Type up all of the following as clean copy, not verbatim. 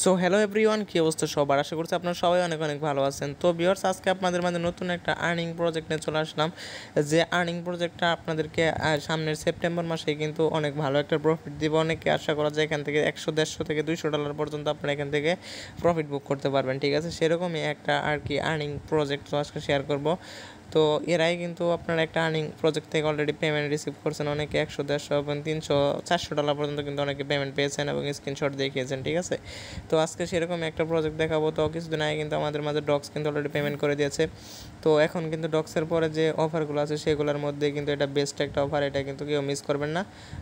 So hello everyone, কী অবস্থা সবার? আশা করছি আপনারা সবাই অনেক অনেক ভালো আছেন। তো ভিউয়ার্স, আজকে আপনাদের মাঝে নতুন একটা আর্নিং প্রজেক্ট নিয়ে চলে আসলাম। যে আর্নিং প্রজেক্টটা আপনাদেরকে সামনের সেপ্টেম্বর মাসে কিন্তু অনেক ভালো একটা প্রফিট দিবে। অনেকে আশা করা যায় এখান থেকে 100, 150 থেকে $200 পর্যন্ত আপনারা এখান থেকে প্রফিট বুক করতে পারবেন। ঠিক আছে, সেরকমই একটা আর কি আর্নিং প্রজেক্ট তো আজকে শেয়ার করব। তো এরাই কিন্তু আপনারা একটা আর্নিং প্রজেক্ট থেকে অলরেডি পেমেন্ট রিসিভ করছেন। অনেকে 100, 150 এবং 300, $400 পর্যন্ত কিন্তু অনেকে পেমেন্ট পেয়েছেন এবং স্ক্রিনশট দেখিয়েছেন। ঠিক আছে, তো আজকে সেরকম একটা প্রজেক্ট দেখাবো। তো কিছুদিন আগে কিন্তু আমাদের মাঝে ডক্স কিন্তু অলরেডি পেমেন্ট করে দিয়েছে। তো এখন কিন্তু ডক্সের পরে যে অফারগুলো আছে সেগুলোর মধ্যে কিন্তু এটা বেস্ট একটা অফার। এটা কিন্তু কেউ মিস করবেন না।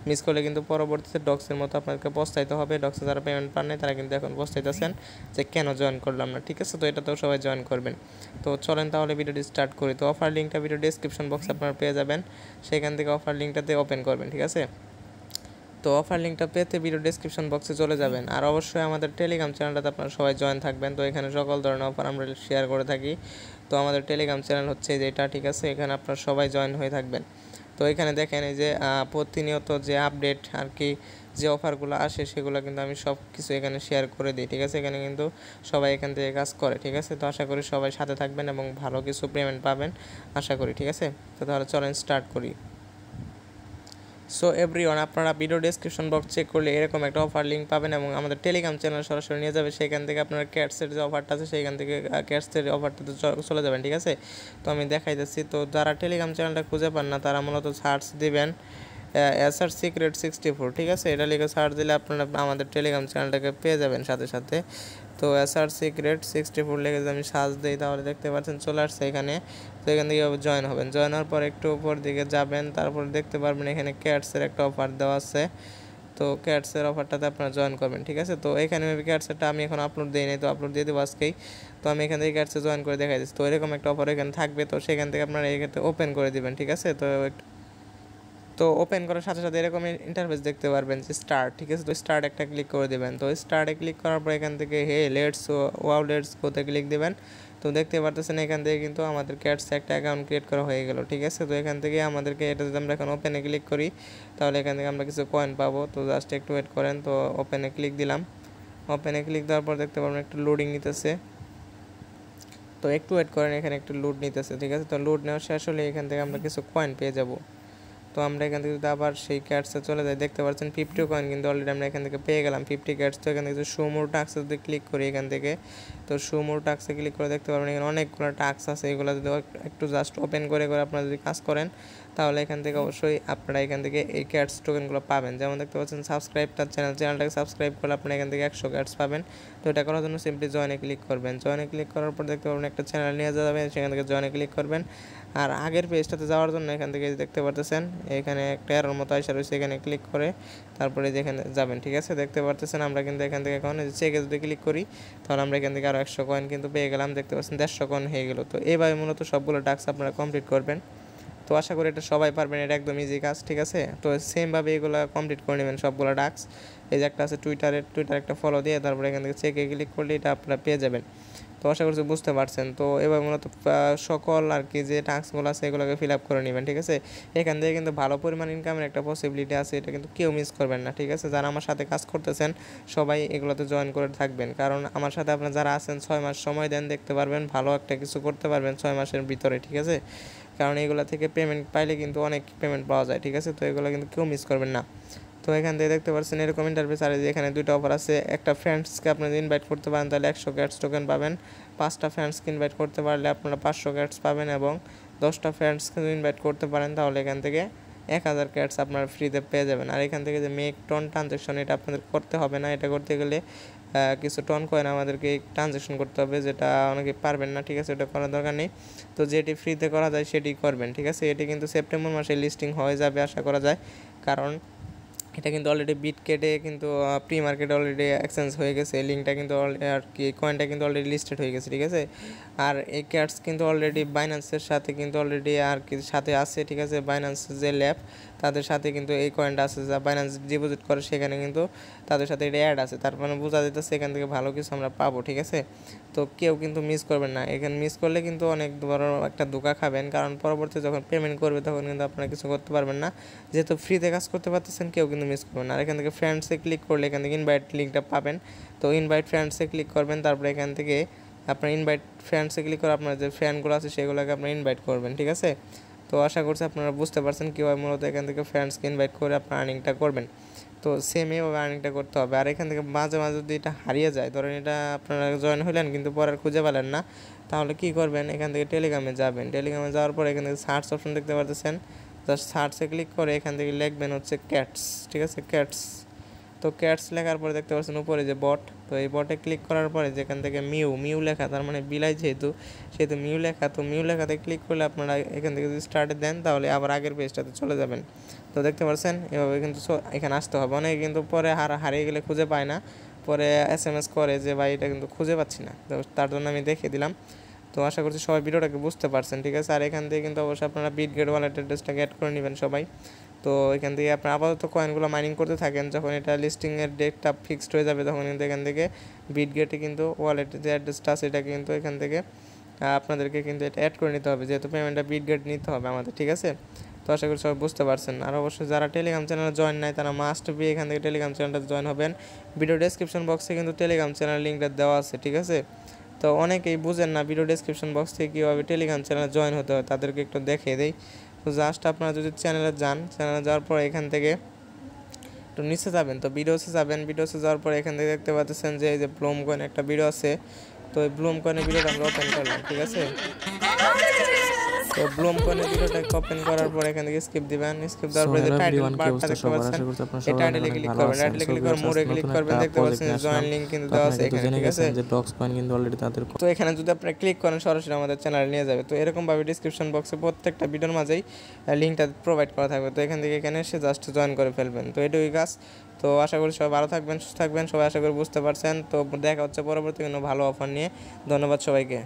মিস করলে কিন্তু পরবর্তীতে ডক্সের মতো আপনাকে পস্তাইতে হবে। ডক্সে যারা পেমেন্ট পান নাই তারা কিন্তু এখন পস্তাইতেছেন যে কেন জয়েন করলাম না। ঠিক আছে, তো এটা তো সবাই জয়েন করবেন। তো চলেন তাহলে ভিডিওটি স্টার্ট করি। তো অফার লিঙ্কটা ভিডিও ডেসক্রিপশন বক্সে আপনারা পেয়ে যাবেন, সেখান থেকে অফার লিঙ্কটাতে ওপেন করবেন। ঠিক আছে, তো অফার লিঙ্কটা পেতে ভিডিও ডেসক্রিপশন বক্সে চলে যাবেন। আর অবশ্যই আমাদের টেলিগ্রাম চ্যানেলটাতে আপনারা সবাই জয়েন থাকবেন। তো এখানে সকল ধরনের অফার আমরা শেয়ার করে থাকি। তো আমাদের টেলিগ্রাম চ্যানেল হচ্ছে যেটা, ঠিক আছে, এখানে আপনারা সবাই জয়েন হয়ে থাকবেন। তো এখানে দেখেন এই যে প্রতিনিয়ত যে আপডেট আর কি যে অফারগুলো আসে সেগুলো কিন্তু আমি সব কিছু এখানে শেয়ার করে দিই। ঠিক আছে, এখানে কিন্তু সবাই এখান থেকে কাজ করে। ঠিক আছে, তো আশা করি সবাই সাথে থাকবেন এবং ভালো কিছু পেমেন্ট পাবেন আশা করি। ঠিক আছে, তো তাহলে চলেন স্টার্ট করি। সো এভরিওয়ান, আপনারা ভিডিও ডেসক্রিপশন বক্স চেক করলে এরকম একটা অফার লিঙ্ক পাবেন এবং আমাদের টেলিগ্রাম চ্যানেল সরাসরি নিয়ে যাবে। সেখান থেকে আপনারা ক্যাটসের যে অফারটা আছে সেখান থেকে ক্যাটসের অফারটাতে চলে যাবেন। ঠিক আছে, তো আমি দেখাই দিচ্ছি। তো যারা টেলিগ্রাম চ্যানেলটা খুঁজে পান না তারা মূলত সার্চ দিবেন এসআর সিক্রেট 64। ঠিক আছে, এটা লিখে সার্চ দিলে আপনারা আমাদের টেলিগ্রাম চ্যানেলটাকে পেয়ে যাবেন সাথে সাথে। তো এসআর সিক্রেট 64 লিখে যদি আমি সার্চ দিই তাহলে দেখতে পাচ্ছেন চলে আসছে এখানে। তো এখান থেকে জয়েন হবেন। জয়েন হওয়ার পর একটু উপর দিকে যাবেন, তারপর দেখতে পারবেন এখানে ক্যাটসের একটা অফার দেওয়া আছে। তো ক্যাটসের অফারটাতে আপনারা জয়েন করবেন। ঠিক আছে, তো এখানে ক্যাটসেরটা আমি এখন আপলোড দিই নাই, তো আপলোড দিয়ে দেবো আজকেই। তো আমি এখান থেকে ক্যাটসে জয়েন করে দেখাই দিচ্ছি। তো এরকম একটা অফার এখানে থাকবে, তো সেখান থেকে আপনারা এখানে ওপেন করে দেবেন। ঠিক আছে, তো ওপেন করার সাথে সাথে এরকম ইন্টারফেস দেখতে পারবেন যে স্টার্ট। ঠিক আছে, তো স্টার্ট একটা ক্লিক করে দেবেন। তো স্টার্টে ক্লিক করার পর এখান থেকে লেটস গোতে ক্লিক দেবেন। তো দেখতে পারতেছেন এখান থেকে কিন্তু আমাদের ক্যাটসে একটা অ্যাকাউন্ট ক্রিয়েট করা হয়ে গেল। ঠিক আছে, তো এখান থেকে আমাদেরকে এটা যদি আমরা এখন ওপেনে ক্লিক করি তাহলে এখান থেকে আমরা কিছু কয়েন পাবো। তো জাস্ট একটু ওয়েট করেন। তো ওপেনে ক্লিক দিলাম। ওপেনে ক্লিক দেওয়ার পর দেখতে পারবেন একটু লোডিং নিতেছে। তো একটু ওয়েট করেন, এখানে একটু লোড নিতেছে। ঠিক আছে, তো লোড নেওয়া শেষ হলে এখান থেকে আমরা কিছু কয়েন পেয়ে যাব। তো আমরা এখান থেকে যদি আবার সেই ক্যাটসে চলে যাই দেখতে পাচ্ছেন 50 কয়েন কিন্তু অলরেডি আমরা এখান থেকে পেয়ে গেলাম 50 ক্যাটস। তো এখান থেকে শো মোর টাস্কে যদি ক্লিক করি এখান থেকে, তো শো মোর টাস্কে ক্লিক করে দেখতে পারবেন এখানে অনেকগুলো টাস্ক আছে। এগুলো যদি একটু জাস্ট ওপেন করে আপনারা যদি কাজ করেন তাহলে এখান থেকে অবশ্যই আপনারা এখান থেকে এই ক্যাটস টোকেনগুলো পাবেন। যেমন দেখতে পাচ্ছেন সাবস্ক্রাইব তার চ্যানেলটাকে সাবস্ক্রাইব করলে আপনারা এখান থেকে 100 ক্যাটস পাবেন। তো এটা করার জন্য সিম্পলি জয়েনে ক্লিক করবেন। জয়েনে ক্লিক করার পর দেখতে পারবেন একটা চ্যানেল নিয়ে যাবেন, সেখান থেকে জয়েনে ক্লিক করবেন। আর আগের পেজটাতে যাওয়ার জন্য এখান থেকে দেখতে পারতেছেন এখানে একটা এরর মতো আইসা রয়েছে, এখানে ক্লিক করে তারপরে যেখানে যাবেন। ঠিক আছে, দেখতে পারতেছেন আমরা কিন্তু এখান থেকে এখন চেকে যদি ক্লিক করি তাহলে আমরা এখান থেকে আরও 100 কয়েন কিন্তু পেয়ে গেলাম। দেখতে পাচ্ছেন 150 কয়েন হয়ে গেল। তো এইভাবে মূলত সবগুলো টাস্ক আপনারা কমপ্লিট করবেন। তো আশা করি এটা সবাই পারবেন, এটা একদম ইজি কাজ। ঠিক আছে, তো সেমভাবে এগুলো কমপ্লিট করে নেবেন সবগুলো টাস্ক। এই যে একটা আছে টুইটার একটা ফলো দিয়ে তারপরে এখান থেকে চেকে ক্লিক করলে এটা আপনারা পেয়ে যাবেন। তো আশা করছি বুঝতে পারছেন। তো এবার মূলত সকল আর কি যে টাস্কগুলো আছে এগুলোকে ফিল আপ করে নেবেন। ঠিক আছে, এখান থেকে কিন্তু ভালো পরিমাণ ইনকামের একটা পসিবিলিটি আছে, এটা কিন্তু কেউ মিস করবেন না। ঠিক আছে, যারা আমার সাথে কাজ করতেছেন সবাই এগুলোতে জয়েন করে থাকবেন, কারণ আমার সাথে আপনারা যারা আছেন 6 মাস সময় দেন, দেখতে পারবেন ভালো একটা কিছু করতে পারবেন 6 মাসের ভিতরে। ঠিক আছে, কারণ এগুলো থেকে পেমেন্ট পাইলে কিন্তু অনেক পেমেন্ট পাওয়া যায়। ঠিক আছে, তো এগুলো কিন্তু কেউ মিস করবেন না। তো এখান থেকে দেখতে পাচ্ছেন এরকম ইন্টারফেস। আর এখানে দুইটা অফার আছে। একটা ফ্রেন্ডসকে আপনি ইনভাইট করতে পারেন তাহলে 100 ক্যাটস টোকেন পাবেন। 5টা ফ্রেন্ডসকে ইনভাইট করতে পারলে আপনারা 500 ক্যাটস পাবেন এবং 10টা ফ্রেন্ডসকে ইনভাইট করতে পারেন তাহলে এখান থেকে 1000 ক্যাটস আপনারা ফ্রিতে পেয়ে যাবেন। আর এখান থেকে যে মেক টন ট্রানজ্যাকশন এটা আপনাদের করতে হবে না। এটা করতে গেলে কিছু টন কয়েন আমাদেরকে ট্রানজ্যাকশন করতে হবে, যেটা অনেকে পারবেন না। ঠিক আছে, এটা করার দরকার নেই। তো যেটি ফ্রিতে করা যায় সেটি করবেন। ঠিক আছে, এটি কিন্তু সেপ্টেম্বর মাসে লিস্টিং হয়ে যাবে আশা করা যায়, কারণ এটা কিন্তু অলরেডি বিটকেটে কিন্তু প্রি মার্কেটে অলরেডি এক্সচেঞ্জ হয়ে গেছে। লিঙ্কটা কিন্তু আর কি কয়েনটা কিন্তু অলরেডি লিস্টেড হয়ে গেছে। ঠিক আছে, আর এই ক্যাটস কিন্তু অলরেডি বাইন্যান্সের সাথে কিন্তু অলরেডি আর কি সাথে আছে। ঠিক আছে, বাইন্যান্সের যে ল্যাব তাদের সাথে কিন্তু এই কয়েনটা আছে, যা বাইন্যান্স ডিপোজিট করে সেখানে কিন্তু তাদের সাথে এটা অ্যাড আছে, তার মানে বোঝা যাইতেছে এখান থেকে ভালো কিছু আমরা পাবো। ঠিক আছে, তো কেউ কিন্তু মিস করবেন না, এখানে মিস করলে কিন্তু অনেক বড় একটা ধোঁকা খাবেন, কারণ পরবর্তী যখন পেমেন্ট করবে তখন কিন্তু আপনারা কিছু করতে পারবেন না। যেহেতু ফ্রিতে কাজ করতে পারতেছেন, কেউ কিন্তু মিস করবেন না। আর এখান থেকে ফ্রেন্ডসে ক্লিক করলে এখান থেকে ইনভাইট লিঙ্কটা পাবেন, তো ইনভাইট ফ্রেন্ডসে ক্লিক করবেন, তারপরে এখান থেকে আপনার ইনভাইট ফ্রেন্ডসে ক্লিক করে আপনার যে ফ্রেন্ডগুলো আছে সেগুলোকে আপনার ইনভাইট করবেন। ঠিক আছে, তো আশা করছি আপনারা বুঝতে পারছেন কীভাবে মূলত এখান থেকে ফ্রেন্ডসকে ইনভাইট করে আপনার আর্নিংটা করবেন। তো সেম এভাবে আর্নিংটা করতে হবে। আর এখান থেকে মাঝে মাঝে যদি এটা হারিয়ে যায়, ধরেন এটা আপনারা জয়েন হলেন কিন্তু পরে আর খুঁজে পেলেন না, তাহলে কী করবেন, এখান থেকে টেলিগ্রামে যাবেন। টেলিগ্রামে যাওয়ার পর এখান থেকে সার্চ অপশন দেখতে পাচ্ছেন, জাস্ট সার্চে ক্লিক করে এখান থেকে লিখবেন হচ্ছে ক্যাটস। ঠিক আছে, ক্যাটস। তো ক্যাটস লেখার পরে দেখতে পাচ্ছেন উপরে যে বট, তো এই বটে ক্লিক করার পরে যেখান থেকে মিউ লেখা, তার মানে বিলাই যেহেতু সেহেতু মিউ লেখা, তো মিউ লেখাতে ক্লিক করলে আপনারা এখান থেকে যদি স্টার্টে দেন তাহলে আবার আগের পেজটাতে চলে যাবেন। তো দেখতে পাচ্ছেন এভাবে কিন্তু এখানে আসতে হবে। অনেকে কিন্তু পরে হারিয়ে গেলে খুঁজে পায় না, পরে SMS করে যে ভাই এটা কিন্তু খুঁজে পাচ্ছি না, তো তার জন্য আমি দেখিয়ে দিলাম। তো আশা করছি সবাই ভিডিওটাকে বুঝতে পারছেন। ঠিক আছে, আর এখান থেকে কিন্তু অবশ্যই আপনারা বিটগেট ওয়ালেট অ্যাড্রেসটাকে অ্যাড করে নেবেন সবাই। তো এখান থেকে আপনার আপাতত কয়েনগুলো মাইনিং করতে থাকেন, যখন এটা লিস্টিংয়ের ডেটটা ফিক্সড হয়ে যাবে তখন কিন্তু এখান থেকে বিটগেটে কিন্তু ওয়ালেটের যে অ্যাড্রেসটা আছে এটা কিন্তু এখান থেকে আপনাদেরকে কিন্তু এটা অ্যাড করে নিতে হবে, যেহেতু পেমেন্টটা বিটগেট নিতে হবে আমাদের। ঠিক আছে, তো আশা করি সবাই বুঝতে পারছেন। আর অবশ্যই যারা টেলিগ্রাম চ্যানেলে জয়েন নাই তারা মাস্ট বি এখান থেকে টেলিগ্রাম চ্যানেলটা জয়েন হবেন। ভিডিও ডেসক্রিপশন বক্সে কিন্তু টেলিগ্রাম চ্যানেল লিঙ্কটা দেওয়া আছে। ঠিক আছে, তো অনেকেই বুঝেন না ভিডিও ডেসক্রিপশন বক্স থেকে কীভাবে টেলিগ্রাম চ্যানেলে জয়েন হতে হয়, তাদেরকে একটু দেখিয়ে দেই। তো জাস্ট আপনারা যদি চ্যানেলে যাওয়ার পর এখান থেকে একটু নিচে যাবেন, তো ভিডিওসে যাবেন, ভিডিওসে যাওয়ার পর এখান থেকে দেখতে পাচ্ছেন যে এই যে ব্লুম কয়েন একটা ভিডিও আছে, তো এই ব্লুম কয়েনের ভিডিওটা আমরা ওপেন করলাম। ঠিক আছে, তো ব্লুম কয়েনের ভিডিওটাকে ওপেন করার পর এখান থেকে স্কিপ দিবেন, স্কিপ দেওয়ার পরে যে টাইটেল বারটা দেখতে পাচ্ছেন এই টাইটেলে ক্লিক করবেন, টাইটেলে ক্লিক করে মোরে ক্লিক করবেন, দেখতে পাচ্ছেন জয়েন লিংক কিন্তু দেওয়া আছে এখানে। ঠিক আছে, যে ডক্স কয়েন কিন্তু অলরেডি তাদের, তো এখানে যদি আপনারা ক্লিক করেন সরাসরি আমাদের চ্যানেলে নিয়ে যাবে। তো এরকম ভাবে ডেসক্রিপশন বক্সে প্রত্যেকটা ভিডিওর মাঝেই লিঙ্কটা প্রোভাইড করা থাকবে, তো এখান থেকে এখানে এসে জাস্ট জয়েন করে ফেলবেন। তো এটুকুই কাজ। তো আশা করি সবাই ভালো থাকবেন, সুস্থ থাকবেন, সবাই আশা করি বুঝতে পারছেন। তো দেখা হচ্ছে পরবর্তী কোনো ভালো অফার নিয়ে। ধন্যবাদ সবাইকে।